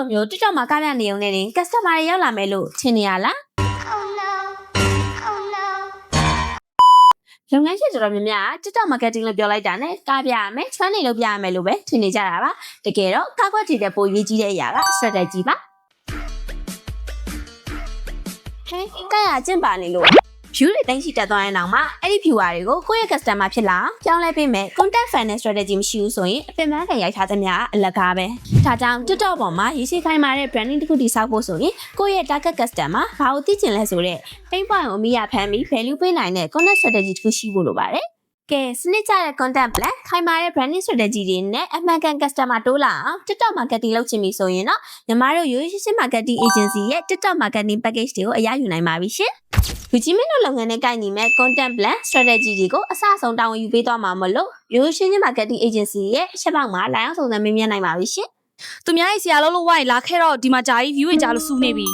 လိုမျိုး TikTok မှာကားပြနေုံနဲ့တင် customer တွေရောက်လာမယ်လို့ထင်နေရလားလုပ်ငန်းရှင်တော်တော်များများ TikTok marketing လို့ပြောလိုက်တာနဲ့ကားပြရမယ် training လုပ်ပြရမယ်လို့ပဲထင်နေကြတာပါတကယ်တော့ကားကွက်တီတဲ့ပိုရေးကြီးတဲ့အရာက strategy ပါဟဲ့ကားရကျင့်ပါနေလို့ view တွေတိုင်းရှိတက်သွားရင်တော့မှအဲ့ဒီ viewer တွေကိုကိုယ့်ရဲ့ customer ဖြစ်လာအောင်ပြောင်းလဲပေးမယ် content funnel strategy မရှိဘူးဆိုရင်အပင်ပန်းခံရိုက်ထားသမျှအလကားပဲဒါကြောင့် TikTok ပေါ်မှာရေးရှိခိုင်းမာတဲ့ branding တစ်ခုတည်ဆောက်ဖို့ဆိုရင်ကိုယ့်ရဲ့ target customer ဘာကိုသိချင်လဲဆိုတော့ pain point ကိုအမိရဖမ်းပြီး value ပေးနိုင်တဲ့ content strategy တစ်ခုရှိဖို့လိုပါတယ်ကဲစနစ်ကျတဲ့ content plan ခိုင်မာတဲ့ branding strategy တွေနဲ့အမှန်ကန် customer တိုးလာအောင် TikTok marketing လုပ်ချင်ပြီဆိုရင်တော့ညီမတို့ရိုးရိုးရှင်းရှင်း marketing agency ရဲ့ TikTok marketing package တွေကိုအရယူနိုင်ပါပြီရှင်လူကြီးမင်းတို့လုပ်ငန်းနဲ့ကိုက်ညီမဲ့ content plan strategy တွေကိုအစအဆုံးတာဝန်ယူပေးသွားမှာမလို့ရိုးရိုးရှင်းရှင်း marketing agency ရဲ့ရှက်ပေါက်မှာလာရောက်စုံစမ်းမေးမြန်းနိုင်ပါပြီရှင်သူများရဲ့ဆရာလုံးလို့ဝိုင်းလာခဲ့တော့ဒီမှာဂျာကြီး view တွေကြားလို့စူးနေပြီ